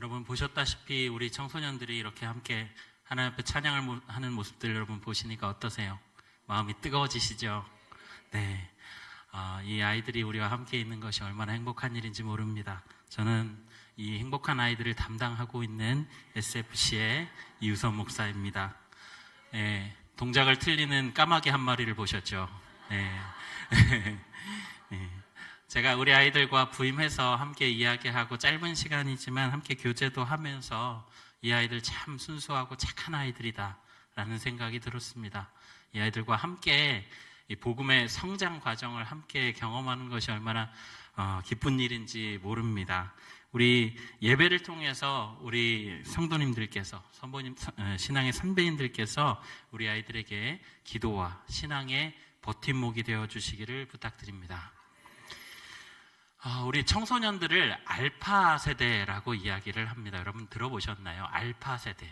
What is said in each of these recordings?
여러분 보셨다시피 우리 청소년들이 이렇게 함께 하나님 앞에 찬양을 하는 모습들 여러분 보시니까 어떠세요? 마음이 뜨거워지시죠? 네, 이 아이들이 우리와 함께 있는 것이 얼마나 행복한 일인지 모릅니다. 저는 이 행복한 아이들을 담당하고 있는 SFC의 이우선 목사입니다. 네, 동작을 틀리는 까마귀 한 마리를 보셨죠? 네. 네. 제가 우리 아이들과 부임해서 함께 이야기하고 짧은 시간이지만 함께 교제도 하면서 이 아이들 참 순수하고 착한 아이들이다 라는 생각이 들었습니다. 이 아이들과 함께 이 복음의 성장 과정을 함께 경험하는 것이 얼마나 기쁜 일인지 모릅니다. 우리 예배를 통해서 우리 성도님들께서 신앙의 선배님들께서 우리 아이들에게 기도와 신앙의 버팀목이 되어 주시기를 부탁드립니다. 우리 청소년들을 알파 세대라고 이야기를 합니다. 여러분 들어보셨나요? 알파 세대.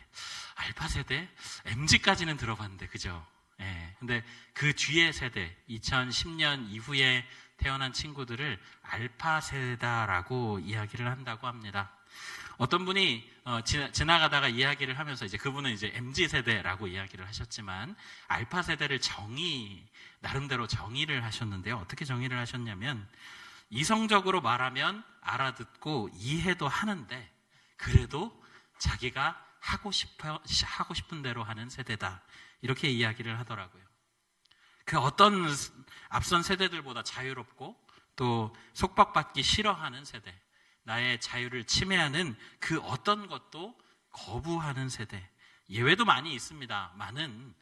알파 세대? MZ까지는 들어봤는데, 그죠? 예. 근데 그 뒤의 세대, 2010년 이후에 태어난 친구들을 알파 세대다라고 이야기를 한다고 합니다. 어떤 분이 지나가다가 이야기를 하면서 그분은 MZ 세대라고 이야기를 하셨지만 알파 세대를 나름대로 정의를 하셨는데요. 어떻게 정의를 하셨냐면 이성적으로 말하면 알아듣고 이해도 하는데 그래도 자기가 하고 싶은 대로 하는 세대다. 이렇게 이야기를 하더라고요. 그 어떤 앞선 세대들보다 자유롭고 또 속박받기 싫어하는 세대, 나의 자유를 침해하는 그 어떤 것도 거부하는 세대, 예외도 많이 있습니다. 많은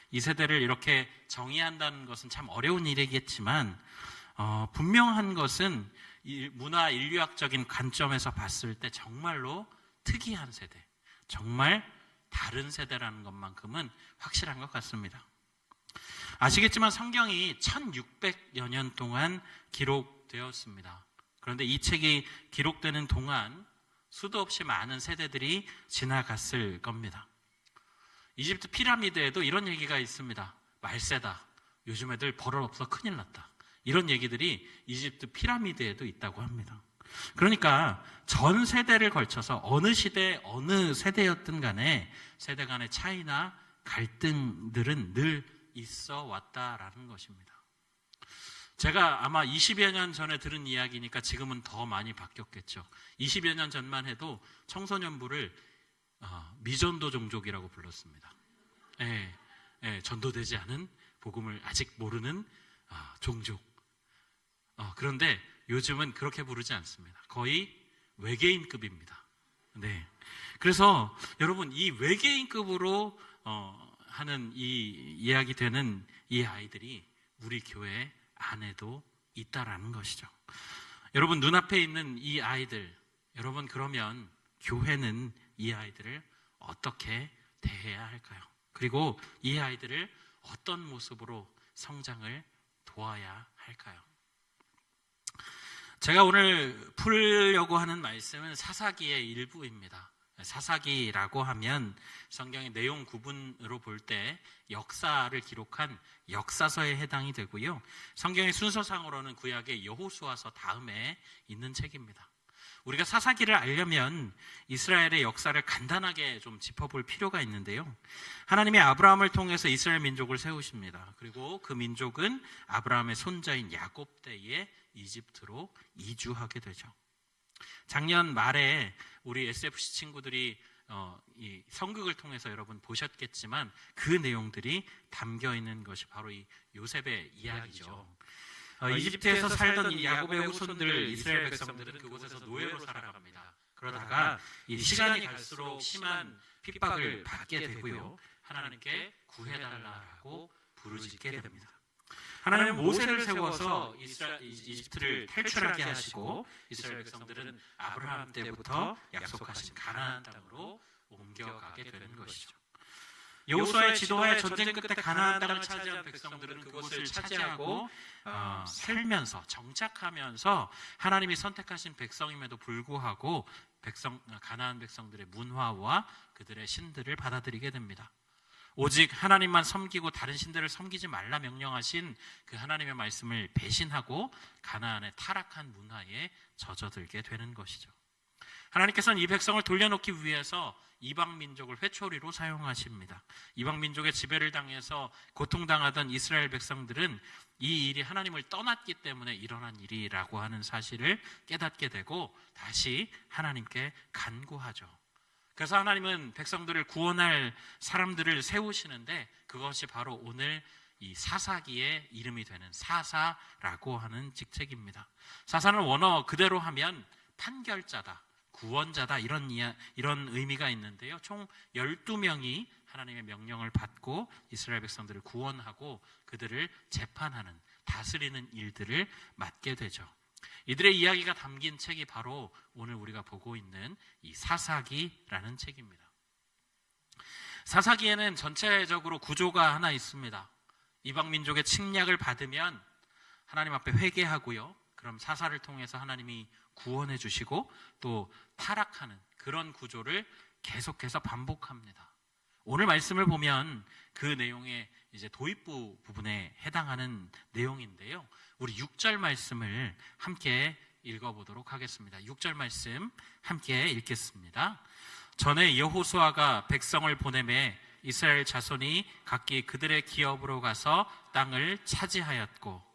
이 세대를 이렇게 정의한다는 것은 참 어려운 일이겠지만 분명한 것은 문화 인류학적인 관점에서 봤을 때 정말로 특이한 세대, 정말 다른 세대라는 것만큼은 확실한 것 같습니다. 아시겠지만 성경이 1600여 년 동안 기록되었습니다. 그런데 이 책이 기록되는 동안 수도 없이 많은 세대들이 지나갔을 겁니다. 이집트 피라미드에도 이런 얘기가 있습니다. 말세다. 요즘 애들 버릇 없어 큰일 났다. 이런 얘기들이 이집트 피라미드에도 있다고 합니다. 그러니까 전 세대를 걸쳐서 어느 시대, 어느 세대였든 간에 세대 간의 차이나 갈등들은 늘 있어 왔다라는 것입니다. 제가 아마 20여 년 전에 들은 이야기니까 지금은 더 많이 바뀌었겠죠. 20여 년 전만 해도 청소년부를 미전도 종족이라고 불렀습니다. 전도되지 않은 복음을 아직 모르는 종족. 그런데 요즘은 그렇게 부르지 않습니다. 거의 외계인급입니다. 네. 그래서 여러분 이 외계인급으로 하는 이 이야기 되는 이 아이들이 우리 교회 안에도 있다라는 것이죠. 여러분 눈앞에 있는 이 아이들, 여러분 그러면 교회는 이 아이들을 어떻게 대해야 할까요? 그리고 이 아이들을 어떤 모습으로 성장을 도와야 할까요? 제가 오늘 풀려고 하는 말씀은 사사기의 일부입니다. 사사기라고 하면 성경의 내용 구분으로 볼 때 역사를 기록한 역사서에 해당이 되고요. 성경의 순서상으로는 구약의 여호수아서 다음에 있는 책입니다. 우리가 사사기를 알려면 이스라엘의 역사를 간단하게 좀 짚어볼 필요가 있는데요. 하나님이 아브라함을 통해서 이스라엘 민족을 세우십니다. 그리고 그 민족은 아브라함의 손자인 야곱 때에 이집트로 이주하게 되죠. 작년 말에 우리 SFC 친구들이 이 성극을 통해서 여러분 보셨겠지만 그 내용들이 담겨 있는 것이 바로 이 요셉의 이야기죠. 이집트에서 살던 이 야곱의 후손들 이스라엘 백성들은 그곳에서 노예로 살아갑니다. 그러다가 이 시간이 갈수록 심한 핍박을 받게 되고요. 하나님께 구해달라고 부르짖게 됩니다. 하나님은 모세를 세워서 이집트를 탈출하게 하시고 이스라엘 백성들은 아브라함 때부터 약속하신 가나안 땅으로 옮겨가게 되는 것이죠. 여호수아의 지도하에 전쟁 끝에 가나안 땅을 차지한 백성들은 그곳을 차지하고 살면서 정착하면서 하나님이 선택하신 백성임에도 불구하고 가나안 백성들의 문화와 그들의 신들을 받아들이게 됩니다. 오직 하나님만 섬기고 다른 신들을 섬기지 말라 명령하신 그 하나님의 말씀을 배신하고 가나안의 타락한 문화에 젖어들게 되는 것이죠. 하나님께서는 이 백성을 돌려놓기 위해서 이방 민족을 회초리로 사용하십니다. 이방 민족의 지배를 당해서 고통당하던 이스라엘 백성들은 이 일이 하나님을 떠났기 때문에 일어난 일이라고 하는 사실을 깨닫게 되고 다시 하나님께 간구하죠. 그래서 하나님은 백성들을 구원할 사람들을 세우시는데 그것이 바로 오늘 이 사사기의 이름이 되는 사사라고 하는 직책입니다. 사사는 원어 그대로 하면 판결자다, 구원자다 이런 의미가 있는데요. 총 12명이 하나님의 명령을 받고 이스라엘 백성들을 구원하고 그들을 재판하는, 다스리는 일들을 맡게 되죠. 이들의 이야기가 담긴 책이 바로 오늘 우리가 보고 있는 이 사사기라는 책입니다. 사사기에는 전체적으로 구조가 하나 있습니다. 이방 민족의 침략을 받으면 하나님 앞에 회개하고요. 그럼 사사를 통해서 하나님이 구원해 주시고 또 타락하는 그런 구조를 계속해서 반복합니다. 오늘 말씀을 보면 그 내용의 이제 도입부 부분에 해당하는 내용인데요. 우리 6절 말씀을 함께 읽어보도록 하겠습니다. 6절 말씀 함께 읽겠습니다. 전에 여호수아가 백성을 보내매 이스라엘 자손이 각기 그들의 기업으로 가서 땅을 차지하였고,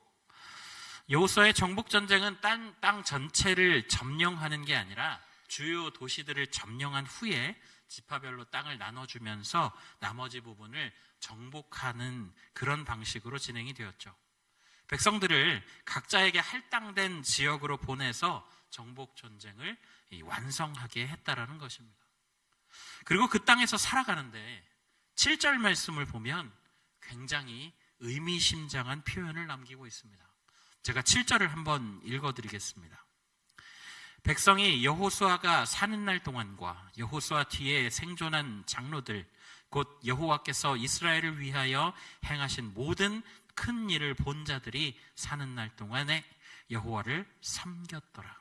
여호수아의 정복 전쟁은 땅 전체를 점령하는 게 아니라 주요 도시들을 점령한 후에 지파별로 땅을 나눠주면서 나머지 부분을 정복하는 그런 방식으로 진행이 되었죠. 백성들을 각자에게 할당된 지역으로 보내서 정복 전쟁을 완성하게 했다라는 것입니다. 그리고 그 땅에서 살아가는데 7절 말씀을 보면 굉장히 의미심장한 표현을 남기고 있습니다. 제가 7절을 한번 읽어드리겠습니다. 백성이 여호수아가 사는 날 동안과 여호수아 뒤에 생존한 장로들 곧 여호와께서 이스라엘을 위하여 행하신 모든 큰 일을 본 자들이 사는 날 동안에 여호와를 섬겼더라.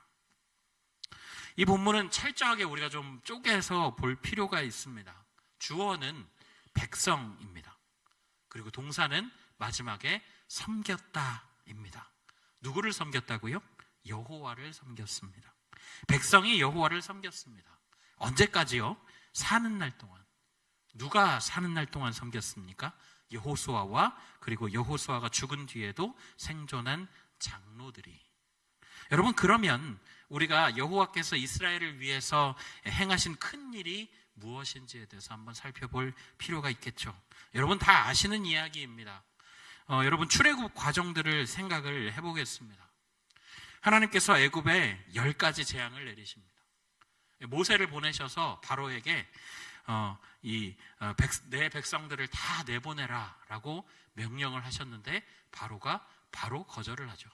이 본문은 철저하게 우리가 좀 쪼개서 볼 필요가 있습니다. 주어는 백성입니다. 그리고 동사는 마지막에 섬겼다입니다. 누구를 섬겼다고요? 여호와를 섬겼습니다. 백성이 여호와를 섬겼습니다. 언제까지요? 사는 날 동안. 누가 사는 날 동안 섬겼습니까? 여호수아와 그리고 여호수아가 죽은 뒤에도 생존한 장로들이. 여러분, 그러면 우리가 여호와께서 이스라엘을 위해서 행하신 큰 일이 무엇인지에 대해서 한번 살펴볼 필요가 있겠죠. 여러분 다 아시는 이야기입니다. 여러분 출애굽 과정들을 생각을 해보겠습니다. 하나님께서 애굽에 10가지 재앙을 내리십니다. 모세를 보내셔서 바로에게 내 백성들을 다 내보내라 라고 명령을 하셨는데 바로가 바로 거절을 하죠.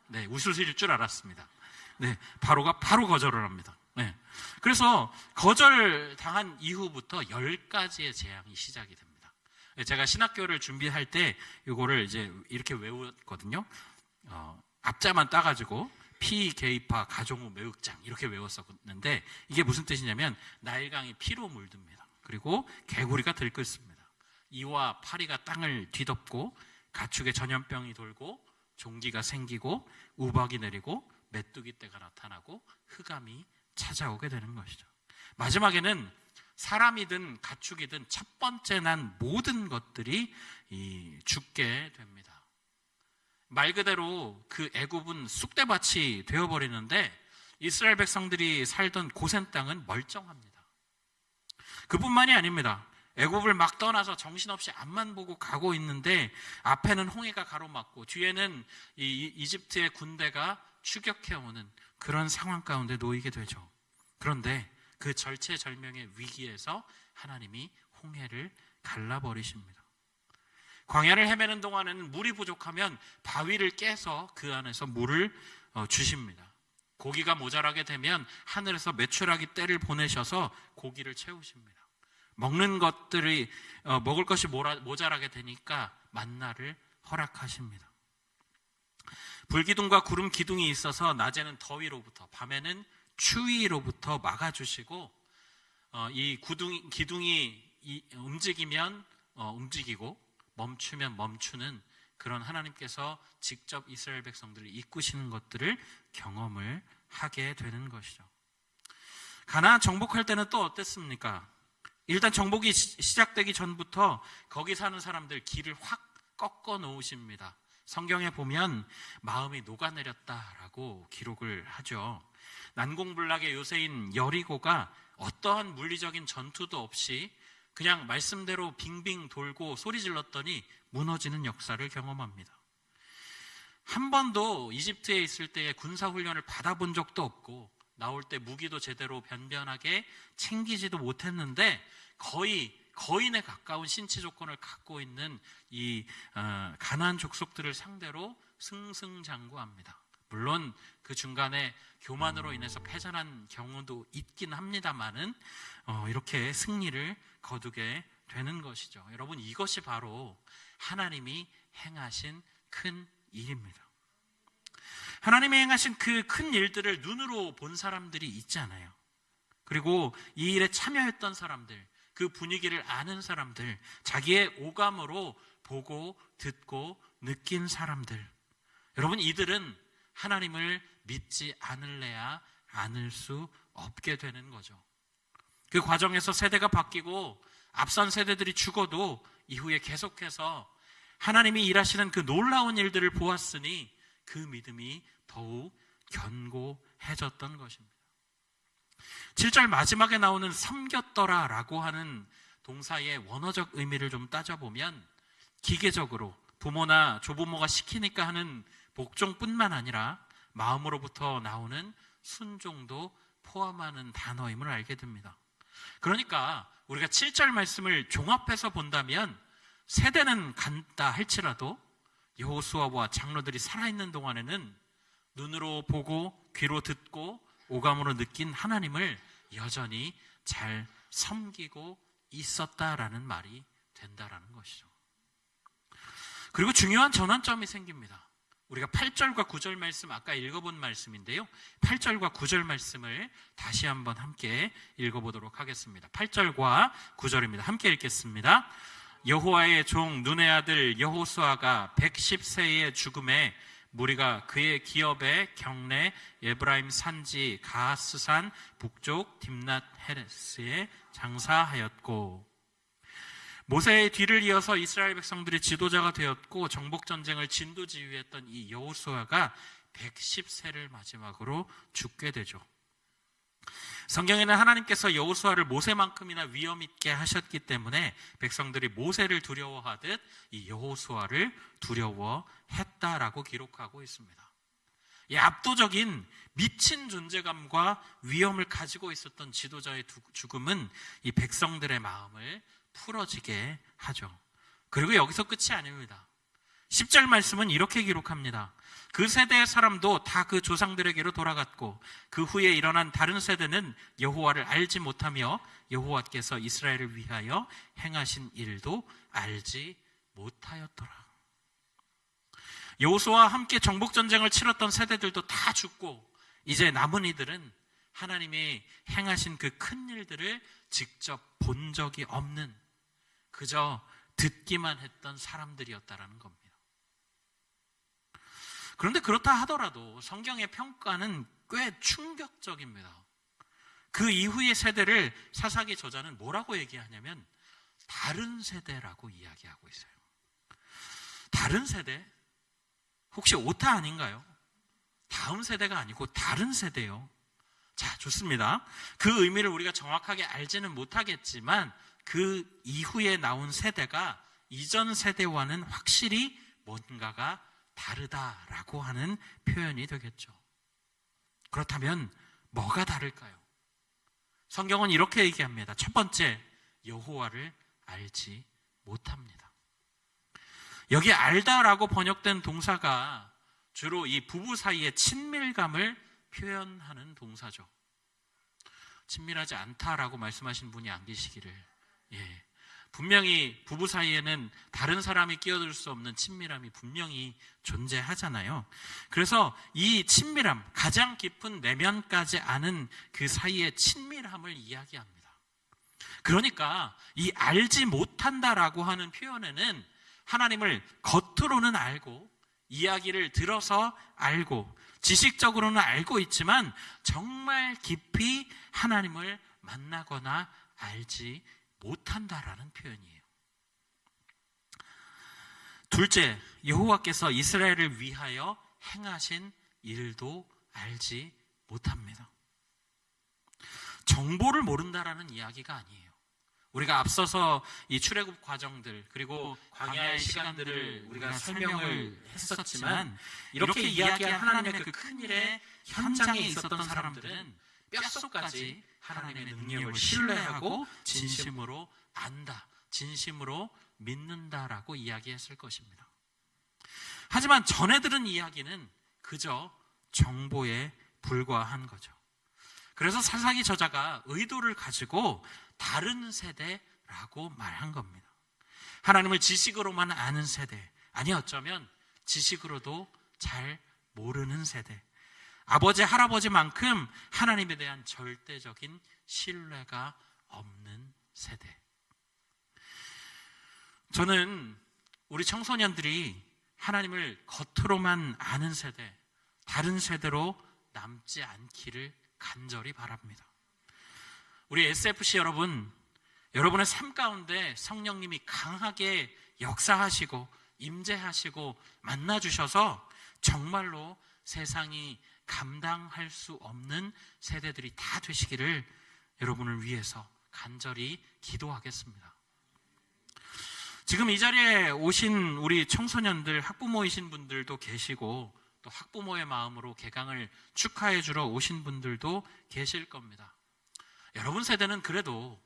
네, 웃으실 줄 알았습니다. 네, 바로가 바로 거절을 합니다. 네. 그래서 거절당한 이후부터 10가지의 재앙이 시작이 됩니다. 제가 신학교를 준비할 때 이거를 이제 이렇게 외웠거든요. 앞자만 따가지고 피, 계이파, 가종후, 매흑장 이렇게 외웠었는데 이게 무슨 뜻이냐면 나일강이 피로 물듭니다. 그리고 개구리가 들끓습니다. 이와 파리가 땅을 뒤덮고 가축의 전염병이 돌고 종기가 생기고 우박이 내리고 메뚜기 떼가 나타나고 흑암이 찾아오게 되는 것이죠. 마지막에는 사람이든 가축이든 첫 번째 난 모든 것들이 죽게 됩니다. 말 그대로 그 애굽은 쑥대밭이 되어버리는데 이스라엘 백성들이 살던 고센 땅은 멀쩡합니다. 그뿐만이 아닙니다. 애굽을 막 떠나서 정신없이 앞만 보고 가고 있는데 앞에는 홍해가 가로막고 뒤에는 이집트의 군대가 추격해오는 그런 상황 가운데 놓이게 되죠. 그런데 그 절체절명의 위기에서 하나님이 홍해를 갈라버리십니다. 광야를 헤매는 동안에는 물이 부족하면 바위를 깨서 그 안에서 물을 주십니다. 고기가 모자라게 되면 하늘에서 메추라기 떼를 보내셔서 고기를 채우십니다. 먹는 것들이 먹을 것이 모자라게 되니까 만나를 허락하십니다. 불기둥과 구름 기둥이 있어서 낮에는 더위로부터 밤에는 추위로부터 막아주시고 이 기둥이 움직이면 움직이고 멈추면 멈추는 그런 하나님께서 직접 이스라엘 백성들을 이끄시는 것들을 경험을 하게 되는 것이죠. 가나안 정복할 때는 또 어땠습니까? 일단 정복이 시작되기 전부터 거기 사는 사람들 길을 확 꺾어 놓으십니다. 성경에 보면 마음이 녹아내렸다라고 기록을 하죠. 난공불락의 요새인 여리고가 어떠한 물리적인 전투도 없이 그냥 말씀대로 빙빙 돌고 소리 질렀더니 무너지는 역사를 경험합니다. 한 번도 이집트에 있을 때의 군사훈련을 받아본 적도 없고 나올 때 무기도 제대로 변변하게 챙기지도 못했는데 거의 거인에 가까운 신체 조건을 갖고 있는 이 가나안 족속들을 상대로 승승장구합니다. 물론 그 중간에 교만으로 인해서 패전한 경우도 있긴 합니다만은 이렇게 승리를 거두게 되는 것이죠. 여러분, 이것이 바로 하나님이 행하신 큰 일입니다. 하나님이 행하신 그 큰 일들을 눈으로 본 사람들이 있잖아요. 그리고 이 일에 참여했던 사람들, 그 분위기를 아는 사람들, 자기의 오감으로 보고 듣고 느낀 사람들, 여러분, 이들은 하나님을 믿지 않을래야 않을 수 없게 되는 거죠. 그 과정에서 세대가 바뀌고 앞선 세대들이 죽어도 이후에 계속해서 하나님이 일하시는 그 놀라운 일들을 보았으니 그 믿음이 더욱 견고해졌던 것입니다. 7절 마지막에 나오는 섬겼더라 라고 하는 동사의 원어적 의미를 좀 따져보면 기계적으로 부모나 조부모가 시키니까 하는 복종뿐만 아니라 마음으로부터 나오는 순종도 포함하는 단어임을 알게 됩니다. 그러니까 우리가 7절 말씀을 종합해서 본다면 세대는 간다 할지라도 여호수아와 장로들이 살아있는 동안에는 눈으로 보고 귀로 듣고 오감으로 느낀 하나님을 여전히 잘 섬기고 있었다라는 말이 된다라는 것이죠. 그리고 중요한 전환점이 생깁니다. 우리가 8절과 9절 말씀, 아까 읽어본 말씀인데요, 8절과 9절 말씀을 다시 한번 함께 읽어보도록 하겠습니다. 8절과 9절입니다. 함께 읽겠습니다. 여호와의 종 눈의 아들 여호수아가 110세의 죽음에 무리가 그의 기업의 경내 에브라임 산지 가하스산 북쪽 딥낫 헤레스에 장사하였고, 모세의 뒤를 이어서 이스라엘 백성들의 지도자가 되었고 정복전쟁을 진두지휘했던 이 여호수아가 110세를 마지막으로 죽게 되죠. 성경에는 하나님께서 여호수아를 모세만큼이나 위엄 있게 하셨기 때문에 백성들이 모세를 두려워하듯 이 여호수아를 두려워했다라고 기록하고 있습니다. 이 압도적인 미친 존재감과 위엄을 가지고 있었던 지도자의 죽음은 이 백성들의 마음을 풀어지게 하죠. 그리고 여기서 끝이 아닙니다. 10절 말씀은 이렇게 기록합니다. 그 세대의 사람도 다 그 조상들에게로 돌아갔고 그 후에 일어난 다른 세대는 여호와를 알지 못하며 여호와께서 이스라엘을 위하여 행하신 일도 알지 못하였더라. 여호수아와 함께 정복전쟁을 치렀던 세대들도 다 죽고 이제 남은 이들은 하나님이 행하신 그 큰 일들을 직접 본 적이 없는, 그저 듣기만 했던 사람들이었다라는 겁니다. 그런데 그렇다 하더라도 성경의 평가는 꽤 충격적입니다. 그 이후의 세대를 사사기 저자는 뭐라고 얘기하냐면 다른 세대라고 이야기하고 있어요. 다른 세대? 혹시 오타 아닌가요? 다음 세대가 아니고 다른 세대요. 자, 좋습니다. 그 의미를 우리가 정확하게 알지는 못하겠지만 그 이후에 나온 세대가 이전 세대와는 확실히 뭔가가 다르다라고 하는 표현이 되겠죠. 그렇다면 뭐가 다를까요? 성경은 이렇게 얘기합니다. 첫 번째, 여호와를 알지 못합니다. 여기 알다라고 번역된 동사가 주로 이 부부 사이의 친밀감을 표현하는 동사죠. 친밀하지 않다라고 말씀하신 분이 안 계시기를. 분명히 부부 사이에는 다른 사람이 끼어들 수 없는 친밀함이 분명히 존재하잖아요. 그래서 이 친밀함, 가장 깊은 내면까지 아는 그 사이의 친밀함을 이야기합니다. 그러니까 이 알지 못한다라고 하는 표현에는 하나님을 겉으로는 알고 이야기를 들어서 알고 지식적으로는 알고 있지만 정말 깊이 하나님을 만나거나 알지 못한다라는 표현이에요. 둘째, 여호와께서 이스라엘을 위하여 행하신 일도 알지 못합니다. 정보를 모른다라는 이야기가 아니에요. 우리가 앞서서 이 출애굽 과정들 그리고 광야의 시간들을 우리가 설명을 했었지만 이렇게 이야기한 하나님의 그 큰일의 현장에 있었던 사람들은 뼛속까지 하나님의 능력을 신뢰하고 진심으로 안다, 진심으로 믿는다라고 이야기했을 것입니다. 하지만 전에 들은 이야기는 그저 정보에 불과한 거죠. 그래서 사사기 저자가 의도를 가지고 다른 세대라고 말한 겁니다. 하나님을 지식으로만 아는 세대, 아니 어쩌면 지식으로도 잘 모르는 세대, 아버지 할아버지만큼 하나님에 대한 절대적인 신뢰가 없는 세대. 저는 우리 청소년들이 하나님을 겉으로만 아는 세대, 다른 세대로 남지 않기를 간절히 바랍니다. 우리 SFC 여러분, 여러분의 삶 가운데 성령님이 강하게 역사하시고 임재하시고 만나주셔서 정말로 세상이 감당할 수 없는 세대들이 다 되시기를 여러분을 위해서 간절히 기도하겠습니다. 지금 이 자리에 오신 우리 청소년들, 학부모이신 분들도 계시고 또 학부모의 마음으로 개강을 축하해 주러 오신 분들도 계실 겁니다. 여러분 세대는 그래도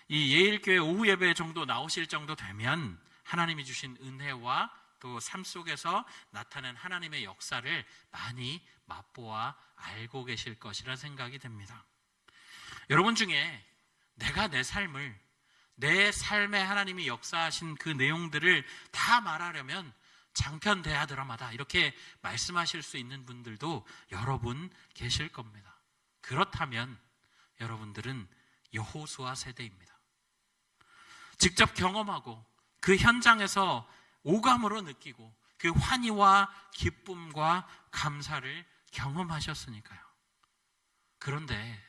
이 예일교회 오후 예배 정도 나오실 정도 되면 하나님이 주신 은혜와 또 삶 속에서 나타낸 하나님의 역사를 많이 맛보아 알고 계실 것이라 생각이 됩니다. 여러분 중에 내가 내 삶을, 내 삶에 하나님이 역사하신 그 내용들을 다 말하려면 장편 대하 드라마다 이렇게 말씀하실 수 있는 분들도 여러분 계실 겁니다. 그렇다면 여러분들은 여호수아 세대입니다. 직접 경험하고 그 현장에서 오감으로 느끼고 그 환희와 기쁨과 감사를 경험하셨으니까요. 그런데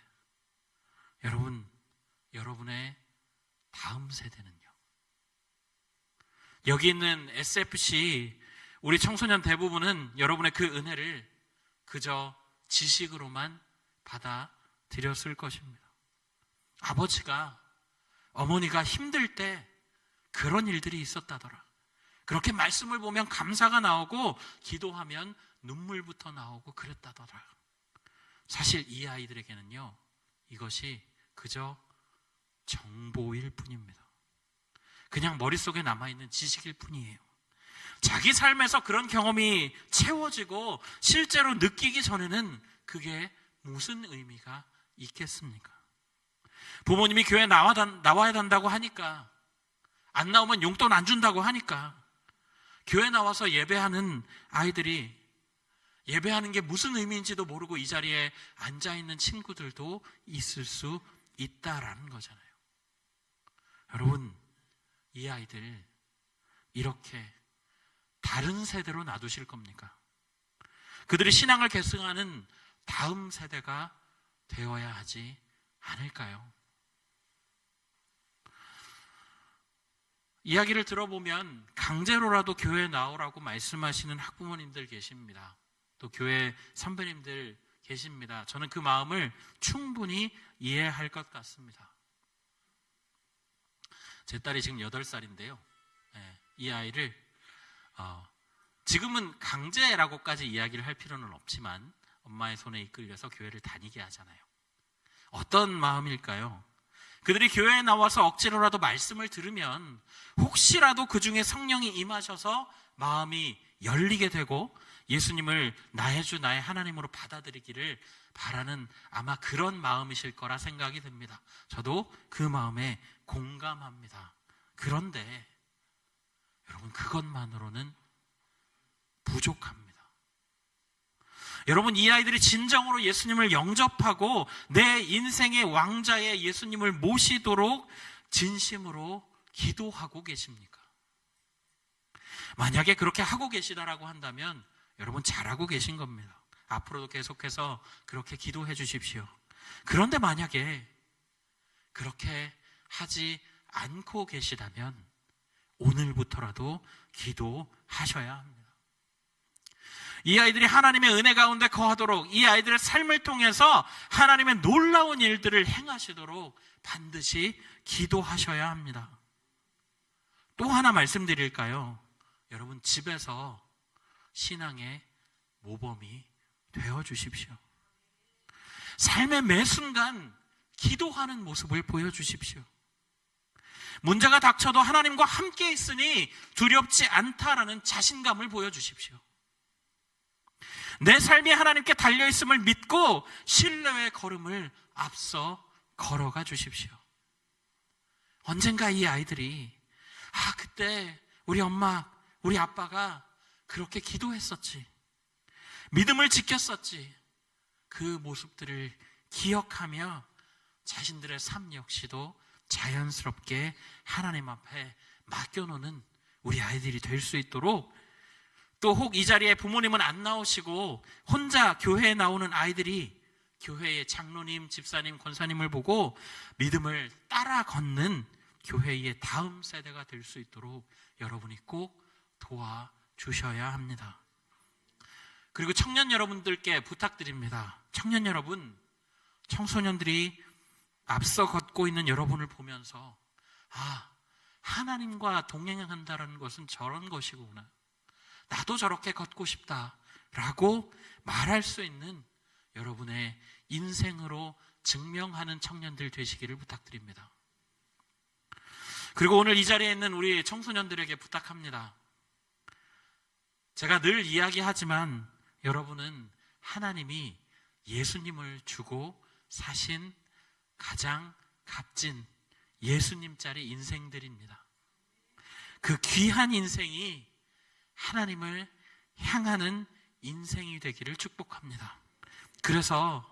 여러분의 다음 세대는요. 여기 있는 SFC 우리 청소년 대부분은 여러분의 그 은혜를 그저 지식으로만 받아들였을 것입니다. 아버지가, 어머니가 힘들 때 그런 일들이 있었다더라. 그렇게 말씀을 보면 감사가 나오고 기도하면 눈물부터 나오고 그랬다더라. 사실 이 아이들에게는요, 이것이 그저 정보일 뿐입니다. 그냥 머릿속에 남아있는 지식일 뿐이에요. 자기 삶에서 그런 경험이 채워지고 실제로 느끼기 전에는 그게 무슨 의미가 있겠습니까? 부모님이 교회 나와야 된다고 하니까, 안 나오면 용돈 안 준다고 하니까 교회 나와서 예배하는 아이들이 예배하는 게 무슨 의미인지도 모르고 이 자리에 앉아있는 친구들도 있을 수 있다라는 거잖아요. 여러분, 이 아이들 이렇게 다른 세대로 놔두실 겁니까? 그들이 신앙을 계승하는 다음 세대가 되어야 하지 않을까요? 이야기를 들어보면 강제로라도 교회에 나오라고 말씀하시는 학부모님들 계십니다. 또 교회 선배님들 계십니다. 저는 그 마음을 충분히 이해할 것 같습니다. 제 딸이 지금 8살인데요. 이 아이를 지금은 강제라고까지 이야기를 할 필요는 없지만 엄마의 손에 이끌려서 교회를 다니게 하잖아요. 어떤 마음일까요? 그들이 교회에 나와서 억지로라도 말씀을 들으면 혹시라도 그 중에 성령이 임하셔서 마음이 열리게 되고 예수님을 나의 주 나의 하나님으로 받아들이기를 바라는 아마 그런 마음이실 거라 생각이 듭니다. 저도 그 마음에 공감합니다. 그런데 여러분, 그것만으로는 부족합니다. 여러분, 이 아이들이 진정으로 예수님을 영접하고 내 인생의 왕자의 예수님을 모시도록 진심으로 기도하고 계십니까? 만약에 그렇게 하고 계시다라고 한다면 여러분 잘하고 계신 겁니다. 앞으로도 계속해서 그렇게 기도해 주십시오. 그런데 만약에 그렇게 하지 않고 계시다면 오늘부터라도 기도하셔야 합니다. 이 아이들이 하나님의 은혜 가운데 거하도록, 이 아이들의 삶을 통해서 하나님의 놀라운 일들을 행하시도록 반드시 기도하셔야 합니다. 또 하나 말씀드릴까요? 여러분, 집에서 신앙의 모범이 되어주십시오. 삶의 매 순간 기도하는 모습을 보여주십시오. 문제가 닥쳐도 하나님과 함께 있으니 두렵지 않다라는 자신감을 보여주십시오. 내 삶이 하나님께 달려있음을 믿고 신뢰의 걸음을 앞서 걸어가 주십시오. 언젠가 이 아이들이 그때 우리 엄마, 우리 아빠가 그렇게 기도했었지, 믿음을 지켰었지, 그 모습들을 기억하며 자신들의 삶 역시도 자연스럽게 하나님 앞에 맡겨놓는 우리 아이들이 될 수 있도록, 또 혹 이 자리에 부모님은 안 나오시고 혼자 교회에 나오는 아이들이 교회의 장로님, 집사님, 권사님을 보고 믿음을 따라 걷는 교회의 다음 세대가 될 수 있도록 여러분이 꼭 도와주셔야 합니다. 그리고 청년 여러분들께 부탁드립니다. 청년 여러분, 청소년들이 앞서 걷고 있는 여러분을 보면서 하나님과 동행한다는 것은 저런 것이구나, 나도 저렇게 걷고 싶다라고 말할 수 있는 여러분의 인생으로 증명하는 청년들 되시기를 부탁드립니다. 그리고 오늘 이 자리에 있는 우리 청소년들에게 부탁합니다. 제가 늘 이야기하지만 여러분은 하나님이 예수님을 주고 사신 가장 값진 예수님짜리 인생들입니다. 그 귀한 인생이 하나님을 향하는 인생이 되기를 축복합니다. 그래서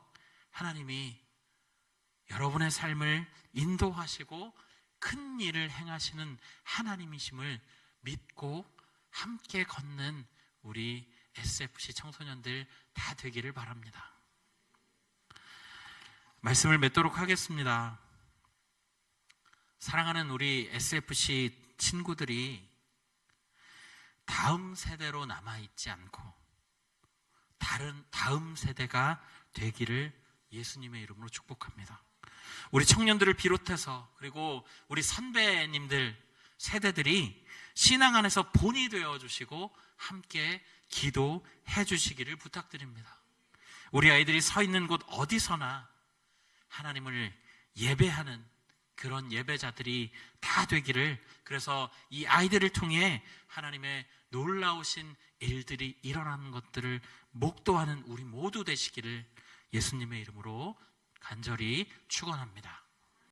하나님이 여러분의 삶을 인도하시고 큰 일을 행하시는 하나님이심을 믿고 함께 걷는 우리 SFC 청소년들 다 되기를 바랍니다. 말씀을 맺도록 하겠습니다. 사랑하는 우리 SFC 친구들이 다음 세대로 남아있지 않고 다음 세대가 되기를 예수님의 이름으로 축복합니다. 우리 청년들을 비롯해서, 그리고 우리 선배님들 세대들이 신앙 안에서 본이 되어주시고 함께 기도해 주시기를 부탁드립니다. 우리 아이들이 서 있는 곳 어디서나 하나님을 예배하는 그런 예배자들이 다 되기를, 그래서 이 아이들을 통해 하나님의 놀라우신 일들이 일어나는 것들을 목도하는 우리 모두 되시기를 예수님의 이름으로 간절히 축원합니다.